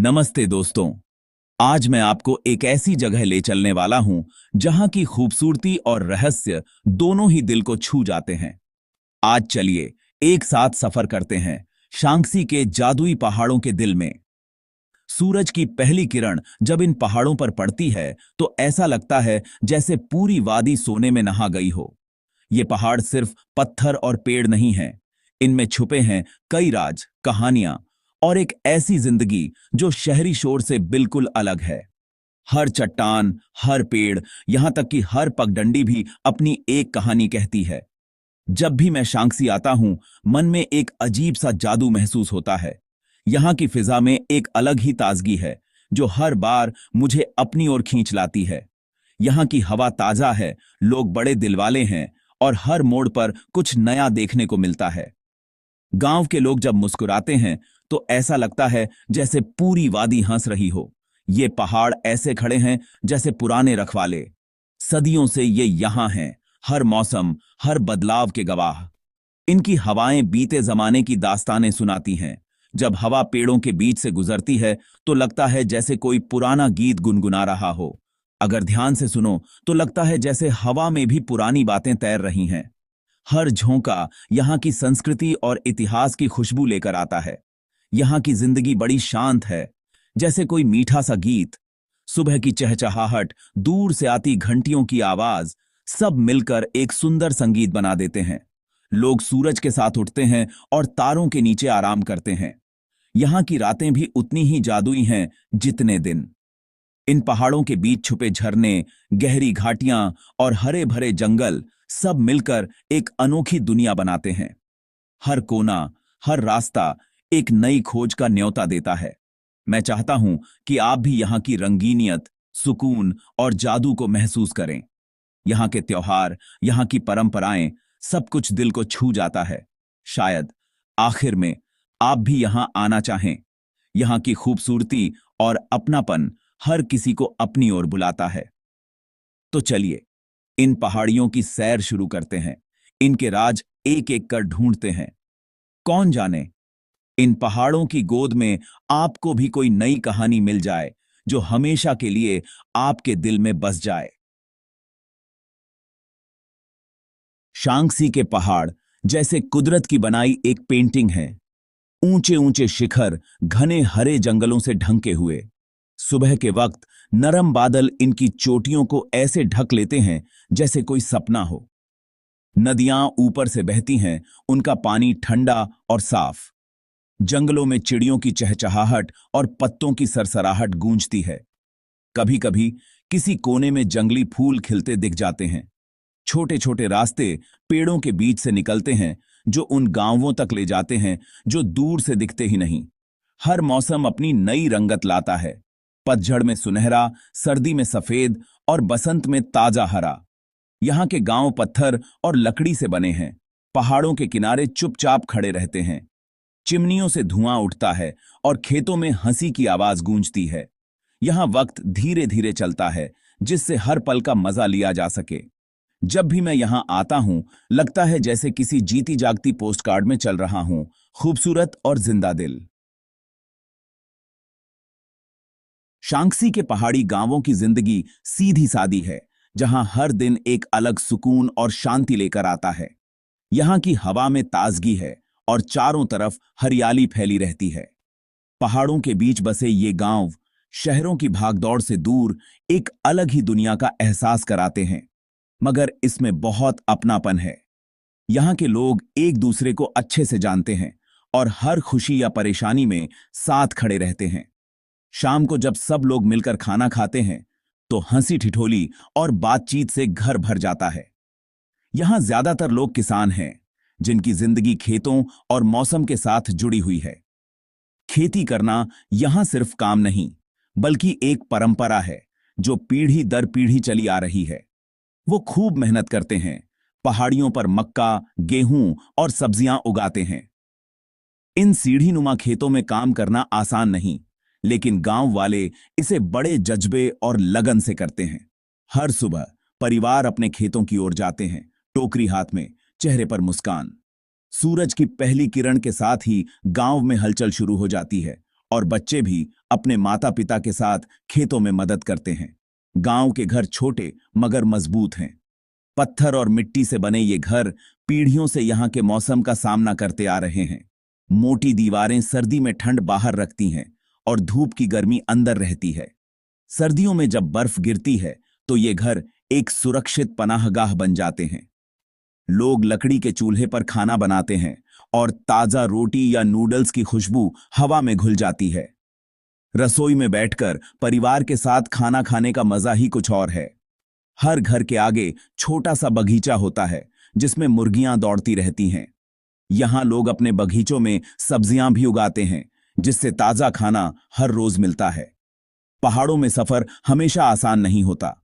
नमस्ते दोस्तों। आज मैं आपको एक ऐसी जगह ले चलने वाला हूं जहां की खूबसूरती और रहस्य दोनों ही दिल को छू जाते हैं। आज चलिए एक साथ सफर करते हैं शांक्सी के जादुई पहाड़ों के दिल में। सूरज की पहली किरण जब इन पहाड़ों पर पड़ती है तो ऐसा लगता है जैसे पूरी वादी सोने में नहा गई हो। ये पहाड़ सिर्फ पत्थर और पेड़ नहीं हैं, इनमें छुपे हैं कई राज, कहानियां और एक ऐसी जिंदगी जो शहरी शोर से बिल्कुल अलग है। हर चट्टान, हर पेड़, यहां तक कि हर पगडंडी भी अपनी एक कहानी कहती है। जब भी मैं शांक्सी आता हूं, मन में एक अजीब सा जादू महसूस होता है। यहां की फिजा में एक अलग ही ताजगी है जो हर बार मुझे अपनी ओर खींच लाती है। यहां की हवा ताजा है, लोग बड़े दिलवाले हैं और हर मोड़ पर कुछ नया देखने को मिलता है। गांव के लोग जब मुस्कुराते हैं तो ऐसा लगता है जैसे पूरी वादी हंस रही हो। ये पहाड़ ऐसे खड़े हैं जैसे पुराने रखवाले। सदियों से ये यहां हैं, हर मौसम, हर बदलाव के गवाह। इनकी हवाएं बीते जमाने की दास्तानें सुनाती हैं। जब हवा पेड़ों के बीच से गुजरती है तो लगता है जैसे कोई पुराना गीत गुनगुना रहा हो। अगर ध्यान से सुनो तो लगता है जैसे हवा में भी पुरानी बातें तैर रही हैं। हर झोंका यहाँ की संस्कृति और इतिहास की खुशबू लेकर आता है। यहाँ की जिंदगी बड़ी शांत है, जैसे कोई मीठा सा गीत। सुबह की चहचहाहट, दूर से आती घंटियों की आवाज, सब मिलकर एक सुंदर संगीत बना देते हैं। लोग सूरज के साथ उठते हैं और तारों के नीचे आराम करते हैं। यहाँ की रातें भी उतनी ही जादुई हैं जितने दिन। इन पहाड़ों के बीच छुपे झरने, गहरी घाटियां और हरे भरे जंगल सब मिलकर एक अनोखी दुनिया बनाते हैं। हर कोना, हर रास्ता एक नई खोज का न्योता देता है। मैं चाहता हूं कि आप भी यहाँ की रंगीनियत, सुकून और जादू को महसूस करें। यहाँ के त्योहार, यहाँ की परंपराएं, सब कुछ दिल को छू जाता है। शायद आखिर में आप भी यहाँ आना चाहें। यहाँ की खूबसूरती और अपनापन हर किसी को अपनी ओर बुलाता है। तो चलिए इन पहाड़ियों की सैर शुरू करते हैं। इनके राज एक एक कर ढूंढते हैं। कौन जाने इन पहाड़ों की गोद में आपको भी कोई नई कहानी मिल जाए जो हमेशा के लिए आपके दिल में बस जाए। शांक्सी के पहाड़ जैसे कुदरत की बनाई एक पेंटिंग है। ऊंचे ऊंचे शिखर घने हरे जंगलों से ढंके हुए। सुबह के वक्त नरम बादल इनकी चोटियों को ऐसे ढक लेते हैं जैसे कोई सपना हो। नदियां ऊपर से बहती हैं, उनका पानी ठंडा और साफ। जंगलों में चिड़ियों की चहचहाहट और पत्तों की सरसराहट गूंजती है। कभी कभी किसी कोने में जंगली फूल खिलते दिख जाते हैं। छोटे छोटे रास्ते पेड़ों के बीच से निकलते हैं जो उन गांवों तक ले जाते हैं जो दूर से दिखते ही नहीं। हर मौसम अपनी नई रंगत लाता है। पतझड़ में सुनहरा, सर्दी में सफेद और बसंत में ताजा हरा। यहाँ के गांव पत्थर और लकड़ी से बने हैं। पहाड़ों के किनारे चुपचाप खड़े रहते हैं। चिमनियों से धुआं उठता है और खेतों में हंसी की आवाज गूंजती है। यहाँ वक्त धीरे धीरे चलता है जिससे हर पल का मजा लिया जा सके। जब भी मैं यहाँ आता हूँ लगता है जैसे किसी जीती जागती पोस्टकार्ड में चल रहा हूँ, खूबसूरत और जिंदा दिल। शांक्सी के पहाड़ी गांवों की जिंदगी सीधी सादी है, जहां हर दिन एक अलग सुकून और शांति लेकर आता है। यहाँ की हवा में ताजगी है और चारों तरफ हरियाली फैली रहती है। पहाड़ों के बीच बसे ये गांव शहरों की भागदौड़ से दूर एक अलग ही दुनिया का एहसास कराते हैं, मगर इसमें बहुत अपनापन है। यहाँ के लोग एक दूसरे को अच्छे से जानते हैं और हर खुशी या परेशानी में साथ खड़े रहते हैं। शाम को जब सब लोग मिलकर खाना खाते हैं तो हंसी ठिठोली और बातचीत से घर भर जाता है। यहां ज्यादातर लोग किसान हैं जिनकी जिंदगी खेतों और मौसम के साथ जुड़ी हुई है। खेती करना यहां सिर्फ काम नहीं बल्कि एक परंपरा है जो पीढ़ी दर पीढ़ी चली आ रही है। वो खूब मेहनत करते हैं, पहाड़ियों पर मक्का, गेहूं और सब्जियां उगाते हैं। इन सीढ़ीनुमा खेतों में काम करना आसान नहीं, लेकिन गांव वाले इसे बड़े जज्बे और लगन से करते हैं। हर सुबह परिवार अपने खेतों की ओर जाते हैं, टोकरी हाथ में, चेहरे पर मुस्कान। सूरज की पहली किरण के साथ ही गांव में हलचल शुरू हो जाती है और बच्चे भी अपने माता पिता के साथ खेतों में मदद करते हैं। गांव के घर छोटे मगर मजबूत हैं। पत्थर और मिट्टी से बने ये घर पीढ़ियों से यहाँ के मौसम का सामना करते आ रहे हैं। मोटी दीवारें सर्दी में ठंड बाहर रखती हैं और धूप की गर्मी अंदर रहती है। सर्दियों में जब बर्फ गिरती है तो ये घर एक सुरक्षित पनाहगाह बन जाते हैं। लोग लकड़ी के चूल्हे पर खाना बनाते हैं और ताजा रोटी या नूडल्स की खुशबू हवा में घुल जाती है। रसोई में बैठकर परिवार के साथ खाना खाने का मजा ही कुछ और है। हर घर के आगे छोटा सा बगीचा होता है जिसमें मुर्गियां दौड़ती रहती हैं। यहां लोग अपने बगीचों में सब्जियां भी उगाते हैं जिससे ताजा खाना हर रोज मिलता है। पहाड़ों में सफर हमेशा आसान नहीं होता।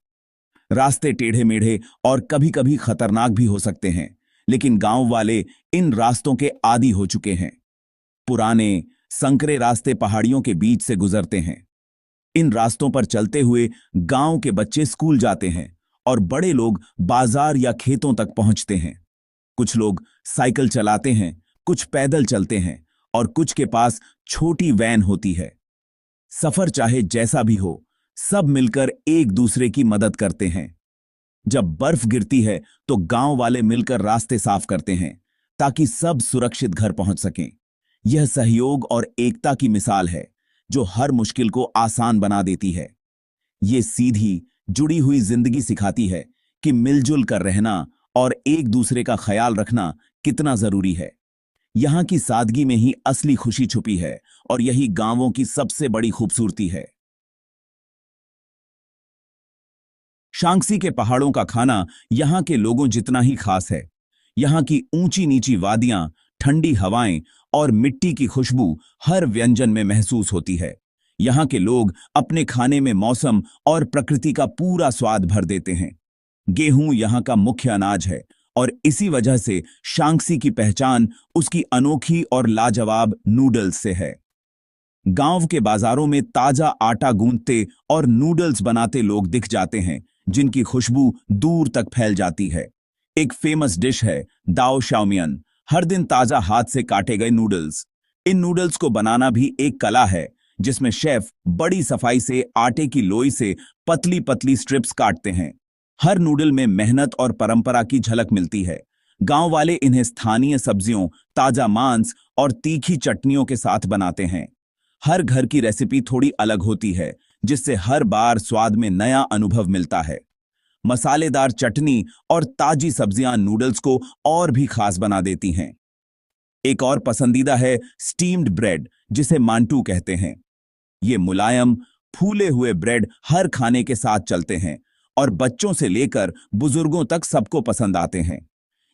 रास्ते टेढ़े मेढ़े और कभी कभी खतरनाक भी हो सकते हैं, लेकिन गांव वाले इन रास्तों के आदी हो चुके हैं। पुराने संकरे रास्ते पहाड़ियों के बीच से गुजरते हैं। इन रास्तों पर चलते हुए गांव के बच्चे स्कूल जाते हैं और बड़े लोग बाजार या खेतों तक पहुंचते हैं। कुछ लोग साइकिल चलाते हैं, कुछ पैदल चलते हैं और कुछ के पास छोटी वैन होती है। सफर चाहे जैसा भी हो, सब मिलकर एक दूसरे की मदद करते हैं। जब बर्फ गिरती है तो गांव वाले मिलकर रास्ते साफ करते हैं ताकि सब सुरक्षित घर पहुंच सकें। यह सहयोग और एकता की मिसाल है जो हर मुश्किल को आसान बना देती है। ये सीधी जुड़ी हुई जिंदगी सिखाती है कि मिलजुल कर रहना और एक दूसरे का ख्याल रखना कितना जरूरी है। यहां की सादगी में ही असली खुशी छुपी है और यही गांवों की सबसे बड़ी खूबसूरती है। शांक्सी के पहाड़ों का खाना यहां के लोगों जितना ही खास है। यहां की ऊंची नीची वादियां, ठंडी हवाएं और मिट्टी की खुशबू हर व्यंजन में महसूस होती है। यहां के लोग अपने खाने में मौसम और प्रकृति का पूरा स्वाद भर देते हैं। गेहूं यहां का मुख्य अनाज है और इसी वजह से शांक्सी की पहचान उसकी अनोखी और लाजवाब नूडल्स से है। गांव के बाजारों में ताजा आटा गूंथते और नूडल्स बनाते लोग दिख जाते हैं जिनकी खुशबू दूर तक फैल जाती है। एक फेमस डिश है दाओ शाओमियन, हर दिन ताजा हाथ से काटे गए नूडल्स। इन नूडल्स को बनाना भी एक कला है जिसमें शेफ बड़ी सफाई से आटे की लोई से पतली पतली स्ट्रिप्स काटते हैं। हर नूडल में मेहनत और परंपरा की झलक मिलती है। गांव वाले इन्हें स्थानीय सब्जियों, ताजा मांस और तीखी चटनियों के साथ बनाते हैं। हर घर की रेसिपी थोड़ी अलग होती है जिससे हर बार स्वाद में नया अनुभव मिलता है। मसालेदार चटनी और ताजी सब्जियां नूडल्स को और भी खास बना देती हैं। एक और पसंदीदा है स्टीम्ड ब्रेड, जिसे मांटू कहते हैं। ये मुलायम फूले हुए ब्रेड हर खाने के साथ चलते हैं और बच्चों से लेकर बुजुर्गों तक सबको पसंद आते हैं।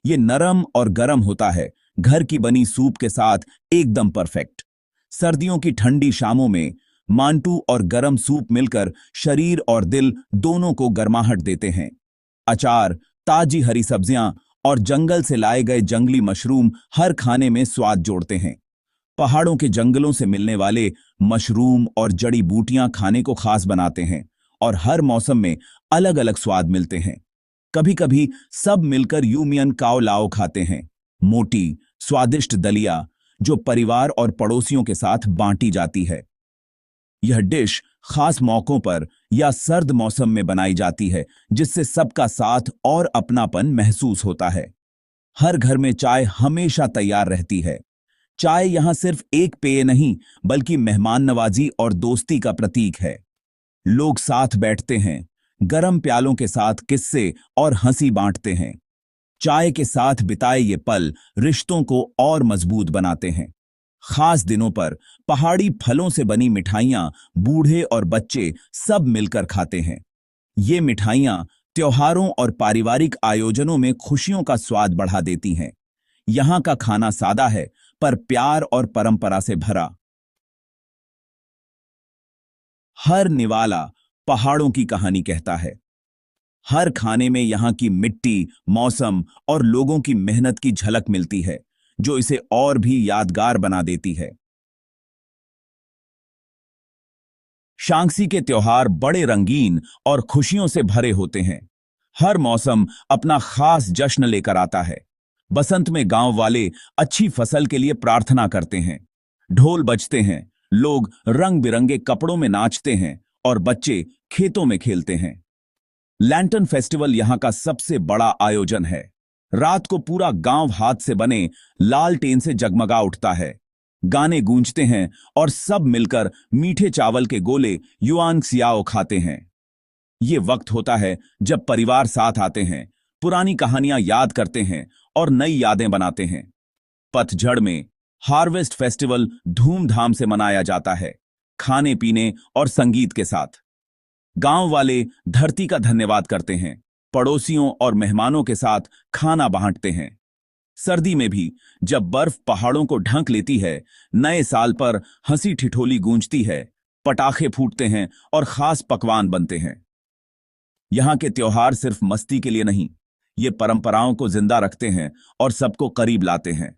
ये नरम और गर्म होता है, घर की बनी सूप के साथ एकदम परफेक्ट। सर्दियों की ठंडी शामों में मांटू और गरम सूप मिलकर शरीर और दिल दोनों को गर्माहट देते हैं। अचार, ताजी हरी सब्जियां और जंगल से लाए गए जंगली मशरूम हर खाने में स्वाद जोड़ते हैं। पहाड़ों के जंगलों से मिलने वाले मशरूम और जड़ी बूटियां खाने को खास बनाते हैं और हर मौसम में अलग अलग स्वाद मिलते हैं। कभी कभी सब मिलकर यूमियन काओ लाओ खाते हैं, मोटी स्वादिष्ट दलिया जो परिवार और पड़ोसियों के साथ बांटी जाती है। यह डिश खास मौकों पर या सर्द मौसम में बनाई जाती है जिससे सबका साथ और अपनापन महसूस होता है। हर घर में चाय हमेशा तैयार रहती है। चाय यहां सिर्फ एक पेय नहीं बल्कि मेहमान नवाजी और दोस्ती का प्रतीक है। लोग साथ बैठते हैं, गरम प्यालों के साथ किस्से और हंसी बांटते हैं। चाय के साथ बिताए ये पल रिश्तों को और मजबूत बनाते हैं। खास दिनों पर पहाड़ी फलों से बनी मिठाइयां बूढ़े और बच्चे सब मिलकर खाते हैं। ये मिठाइयां त्योहारों और पारिवारिक आयोजनों में खुशियों का स्वाद बढ़ा देती हैं। यहां का खाना सादा है पर प्यार और परंपरा से भरा। हर निवाला पहाड़ों की कहानी कहता है। हर खाने में यहां की मिट्टी, मौसम और लोगों की मेहनत की झलक मिलती है जो इसे और भी यादगार बना देती है। शांक्सी के त्योहार बड़े रंगीन और खुशियों से भरे होते हैं। हर मौसम अपना खास जश्न लेकर आता है। बसंत में गांव वाले अच्छी फसल के लिए प्रार्थना करते हैं। ढोल बजते हैं, लोग रंग बिरंगे कपड़ों में नाचते हैं और बच्चे खेतों में खेलते हैं। लैंटर्न फेस्टिवल यहां का सबसे बड़ा आयोजन है। रात को पूरा गांव हाथ से बने लालटेन से जगमगा उठता है। गाने गूंजते हैं और सब मिलकर मीठे चावल के गोले युआन सियाओ खाते हैं। ये वक्त होता है जब परिवार साथ आते हैं, पुरानी कहानियां याद करते हैं और नई यादें बनाते हैं। पतझड़ में हार्वेस्ट फेस्टिवल धूमधाम से मनाया जाता है, खाने पीने और संगीत के साथ। गांव वाले धरती का धन्यवाद करते हैं, पड़ोसियों और मेहमानों के साथ खाना बांटते हैं। सर्दी में भी जब बर्फ पहाड़ों को ढक लेती है, नए साल पर हंसी ठिठोली गूंजती है, पटाखे फूटते हैं और खास पकवान बनते हैं। यहां के त्योहार सिर्फ मस्ती के लिए नहीं, ये परंपराओं को जिंदा रखते हैं और सबको करीब लाते हैं।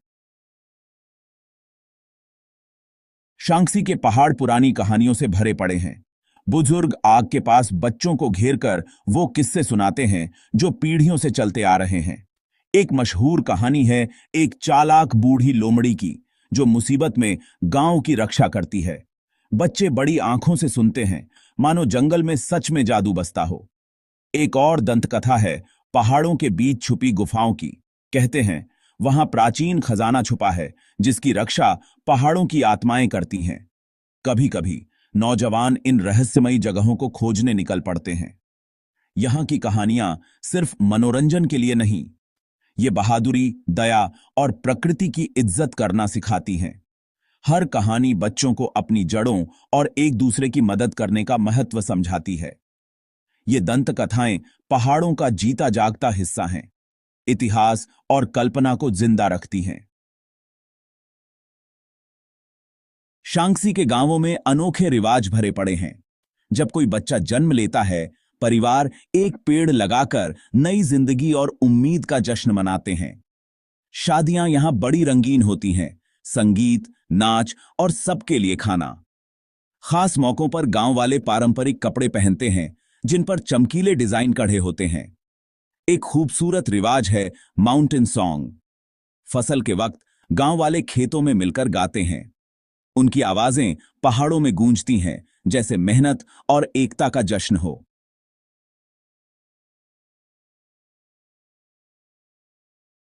शांक्सी के पहाड़ पुरानी कहानियों से भरे पड़े हैं। बुजुर्ग आग के पास बच्चों को घेरकर वो किस्से सुनाते हैं जो पीढ़ियों से चलते आ रहे हैं। एक मशहूर कहानी है एक चालाक बूढ़ी लोमड़ी की, जो मुसीबत में गांव की रक्षा करती है। बच्चे बड़ी आंखों से सुनते हैं, मानो जंगल में सच में जादू बसता हो। एक और दंत कथा है पहाड़ों के बीच छुपी गुफाओं की। कहते हैं वहां प्राचीन खजाना छुपा है जिसकी रक्षा पहाड़ों की आत्माएं करती हैं। कभी कभी नौजवान इन रहस्यमयी जगहों को खोजने निकल पड़ते हैं। यहां की कहानियां सिर्फ मनोरंजन के लिए नहीं, ये बहादुरी, दया और प्रकृति की इज्जत करना सिखाती हैं। हर कहानी बच्चों को अपनी जड़ों और एक दूसरे की मदद करने का महत्व समझाती है। ये दंत कथाएं पहाड़ों का जीता जागता हिस्सा हैं, इतिहास और कल्पना को जिंदा रखती हैं। शांक्सी के गांवों में अनोखे रिवाज भरे पड़े हैं। जब कोई बच्चा जन्म लेता है, परिवार एक पेड़ लगाकर नई जिंदगी और उम्मीद का जश्न मनाते हैं। शादियां यहां बड़ी रंगीन होती हैं, संगीत, नाच और सबके लिए खाना। खास मौकों पर गांव वाले पारंपरिक कपड़े पहनते हैं जिन पर चमकीले डिजाइन कढ़े होते हैं। एक खूबसूरत रिवाज है माउंटेन सॉन्ग। फसल के वक्त गांव वाले खेतों में मिलकर गाते हैं। उनकी आवाजें पहाड़ों में गूंजती हैं, जैसे मेहनत और एकता का जश्न हो।